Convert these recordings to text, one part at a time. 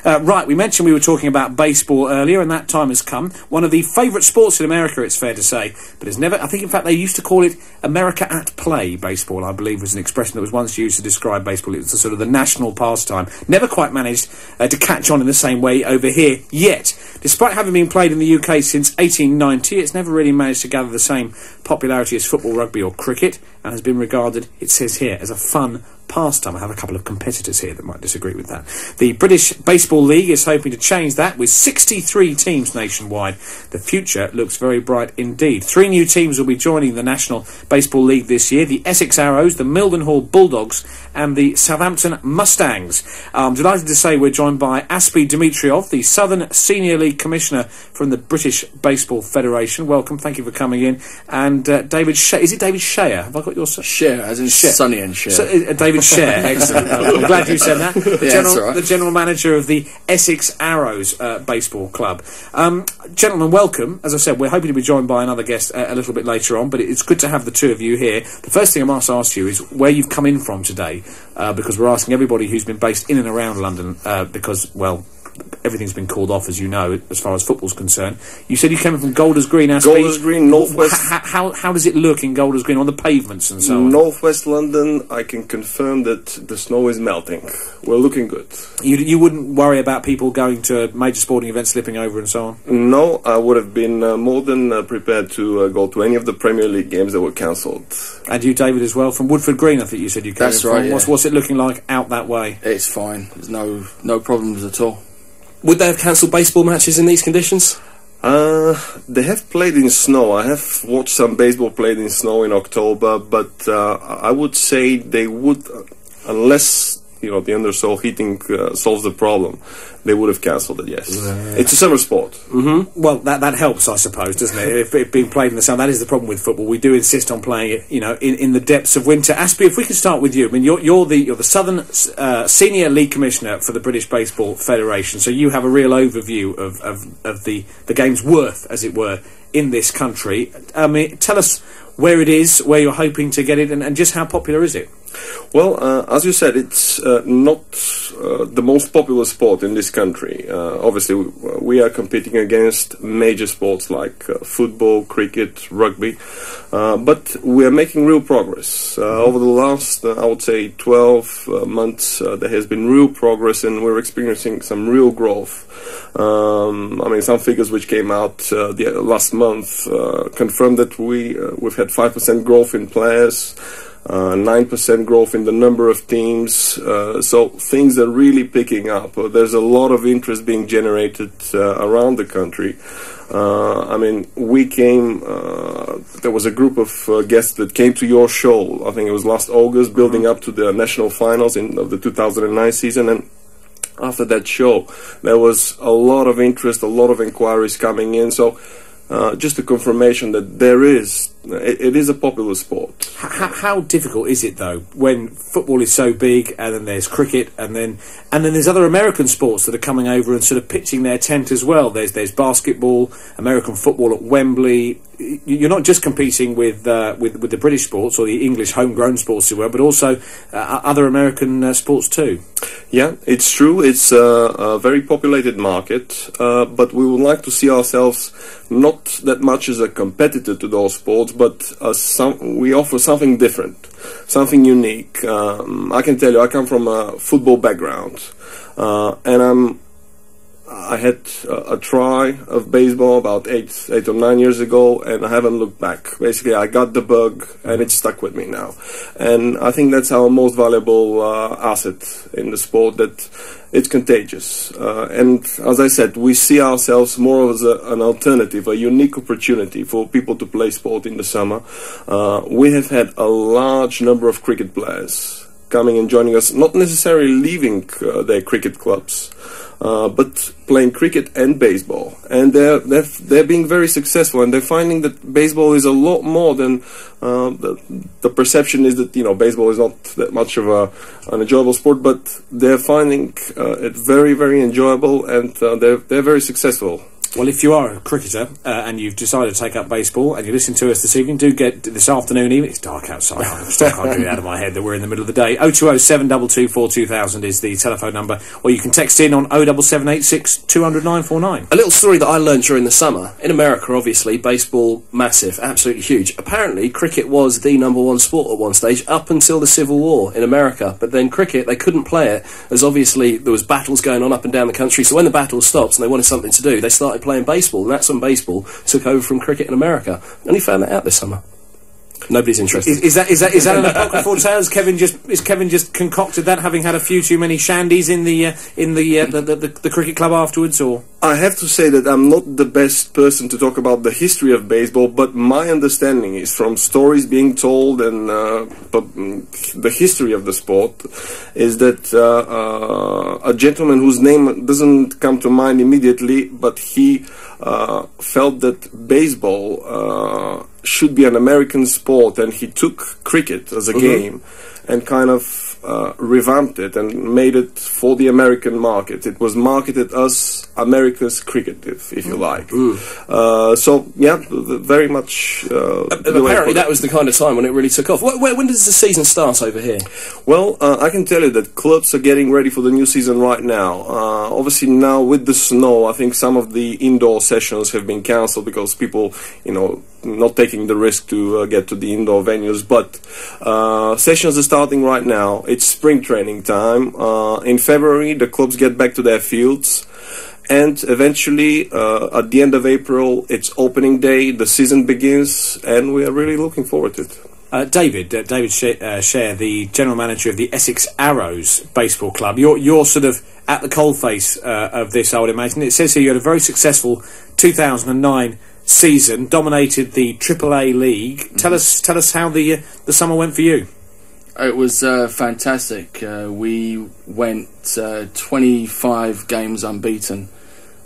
Right, we mentioned we were talking about baseball earlier, and that time has come. One of the favourite sports in America, it's fair to say, but it's never... I think, in fact, they used to call it America at Play, baseball, I believe, was an expression that was once used to describe baseball. It was the sort of the national pastime. Never quite managed to catch on in the same way over here yet. Despite having been played in the UK since 1890, it's never really managed to gather the same popularity as football, rugby or cricket, and has been regarded, it says here, as a fun pastime. I have a couple of competitors here that might disagree with that. The British Baseball League is hoping to change that with 63 teams nationwide. The future looks very bright indeed. 3 new teams will be joining the National Baseball League this year: the Essex Arrows, the Mildenhall Bulldogs and the Southampton Mustangs. I'm delighted to say we're joined by Aspi Dimitriov, the Southern Senior League Commissioner from the British Baseball Federation. Welcome, thank you for coming in. And David Shea, is it David Shea? Have I got your... Shea, as in Sonny and Shea. So, David Shea, excellent. I'm glad you said that. The general manager of the Essex Arrows Baseball Club. Gentlemen, welcome. As I said, we're hoping to be joined by another guest a little bit later on, but it's good to have the two of you here. The first thing I must ask you is where you've come in from today, because we're asking everybody who's been based in and around London, because, well, everything's been called off, as you know, as far as football's concerned. You said you came in from Golders Green, Aspi. Golders Green, North West. How does it look in Golders Green on the pavements and so on? North West London, I can confirm that the snow is melting. We're looking good. You wouldn't worry about people going to major sporting events slipping over and so on? No, I would have been more than prepared to go to any of the Premier League games that were cancelled. And you, David, as well, from Woodford Green, I think you said you came. That's right, yeah. What's it looking like out that way? It's fine. There's no problems at all. Would they have cancelled baseball matches in these conditions? They have played in snow. I have watched some baseball played in snow in October, but I would say they would, unless the undersoil heating solves the problem, they would have cancelled it, yes. It's a summer sport. Mm-hmm. Well, that helps, I suppose, doesn't it? If it being played in the sun, that is the problem with football. We do insist on playing it, in the depths of winter. Aspi, if we can start with you. I mean, you're the Southern Senior League Commissioner for the British Baseball Federation, so you have a real overview of the game's worth, as it were, in this country. I mean, tell us where it is, where you're hoping to get it, and just how popular is it? Well, as you said, it's not the most popular sport in this country. Obviously, we are competing against major sports like football, cricket, rugby, but we are making real progress. Over the last, I would say, 12 months, there has been real progress, and we're experiencing some real growth. I mean, some figures which came out the last month confirmed that we've had 5% growth in players, 9% growth in the number of teams, so things are really picking up. There's a lot of interest being generated around the country. I mean, we came, there was a group of guests that came to your show, I think it was last August, building up to the national finals of the 2009 season, and after that show there was a lot of interest, a lot of inquiries coming in, so just a confirmation that it is a popular sport. How difficult is it, though, when football is so big, and then there's cricket, and then there's other American sports that are coming over and sort of pitching their tent as well? There's basketball, American football at Wembley. You're not just competing with the British sports or the English homegrown sports, as well, but also other American sports too. Yeah, it's true. It's a very populated market, but we would like to see ourselves not that much as a competitor to those sports, but we offer something different, something unique. I can tell you, I come from a football background, and I had a try of baseball about 8 or 9 years ago, and I haven't looked back. Basically, I got the bug, and it's stuck with me now. And I think that's our most valuable asset in the sport, that it's contagious. And as I said, we see ourselves more as an alternative, a unique opportunity for people to play sport in the summer. We have had a large number of cricket players coming and joining us, not necessarily leaving their cricket clubs, but playing cricket and baseball, and they're being very successful, and they're finding that baseball is a lot more than the perception is that baseball is not that much of an enjoyable sport, but they're finding it very, very enjoyable, and they're very successful. Well, if you are a cricketer and you've decided to take up baseball and you're listening to us this evening, do get this afternoon, even it's dark outside, I still can't get it out of my head that we're in the middle of the day. 020 722 4200 is the telephone number, or you can text in on 07786 200 949. A little story that I learned during the summer. In America, obviously, baseball, massive, absolutely huge. Apparently, cricket was the #1 sport at one stage, up until the Civil War in America. But then cricket, they couldn't play it, as obviously there was battles going on up and down the country. So when the battle stopped and they wanted something to do, they started playing baseball, and that's when baseball took over from cricket in America. Only found that out this summer. Nobody's interested. Is that an apocryphal tale? Is Kevin just concocted that, having had a few too many shandies in the cricket club afterwards, or? I have to say that I'm not the best person to talk about the history of baseball, but my understanding is from stories being told and the history of the sport is that a gentleman whose name doesn't come to mind immediately, but he felt that baseball should be an American sport, and he took cricket as a game and kind of revamped it and made it for the American market. It was marketed as America's cricket, if you like. So, yeah, very much... apparently that was the kind of time when it really took off. When does the season start over here? Well, I can tell you that clubs are getting ready for the new season right now. Obviously now with the snow, I think some of the indoor sessions have been cancelled because people, not taking the risk to get to the indoor venues, but sessions are starting right now. It's spring training time. In February, the clubs get back to their fields, and eventually, at the end of April, it's opening day, the season begins, and we are really looking forward to it. David Scher, the general manager of the Essex Arrows Baseball Club. You're sort of at the coalface of this, I would imagine. It says here you had a very successful 2009 season, dominated the AAA League. Tell us how the summer went for you. It was fantastic. We went 25 games unbeaten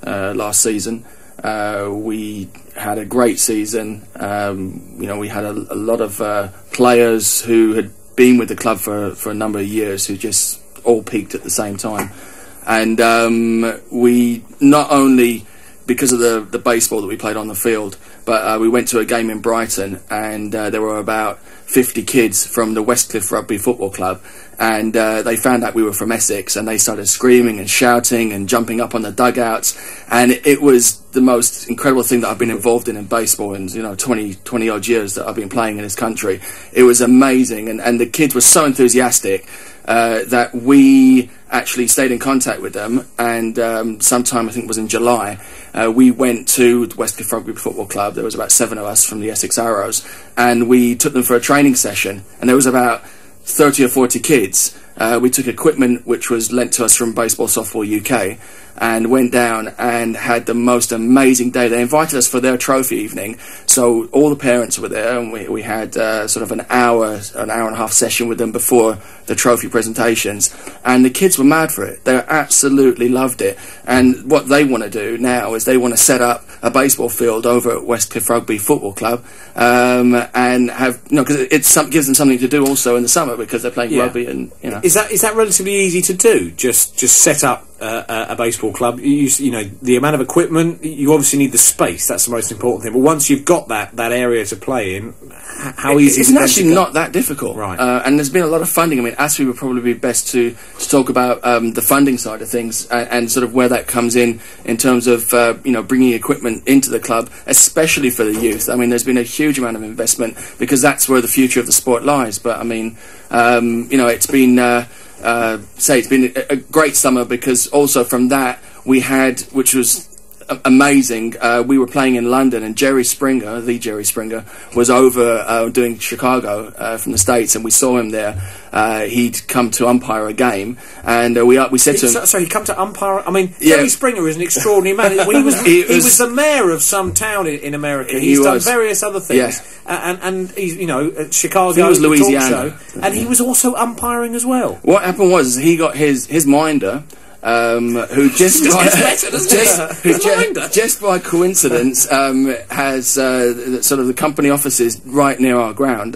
last season. We had a great season. We had a lot of players who had been with the club for a number of years who just all peaked at the same time. And we not only, because of the baseball that we played on the field, but we went to a game in Brighton, and there were about 50 kids from the Westcliff Rugby Football Club, and they found out we were from Essex, and they started screaming and shouting and jumping up on the dugouts, and it was the most incredible thing that I've been involved in baseball in 20 odd years that I've been playing in this country. It was amazing, and the kids were so enthusiastic that we actually stayed in contact with them, and sometime, I think it was in July, we went to the Westcliff Rugby Football Club. There was about 7 of us from the Essex Arrows, and we took them for a training session, and there was about 30 or 40 kids. We took equipment which was lent to us from Baseball Softball UK, and went down and had the most amazing day. They invited us for their trophy evening, so all the parents were there, and we had sort of an hour and a half session with them before the trophy presentations, and the kids were mad for it. They absolutely loved it, and what they want to do now is they want to set up a baseball field over at Westcliff Rugby Football Club, and have, because it gives them something to do also in the summer, because they're playing rugby, and Is that relatively easy to do? Just set up a baseball club. The amount of equipment, you obviously need the space. That's the most important thing. But once you've got that area to play in, how easy is it? It's actually not that difficult, right? And there's been a lot of funding. I mean, Ashley would probably be best to talk about the funding side of things, and sort of where that comes in terms of bringing equipment into the club, especially for the youth. I mean, there's been a huge amount of investment, because that's where the future of the sport lies. But I mean, it's been it's been a great summer, because also from that we had, which was amazing, we were playing in London, and Jerry Springer was over doing Chicago from the States, and we saw him there. He'd come to umpire a game, and we said to him... So he'd come to umpire... I mean, Jerry Springer is an extraordinary man. He was the mayor of some town in America. He's done various other things. And he's, at Chicago, he was Louisiana. Talk show, and he was also umpiring as well. What happened was, he got his minder... who just by coincidence has sort of the company offices right near our ground,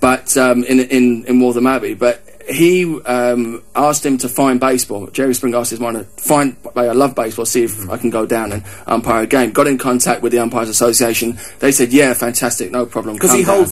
but in Waltham Abbey. But he asked him to find baseball. Jerry Springer asked his manager, I love baseball, see if I can go down and umpire a game. Got in contact with the Umpires Association. They said, yeah, fantastic, no problem. Because he holds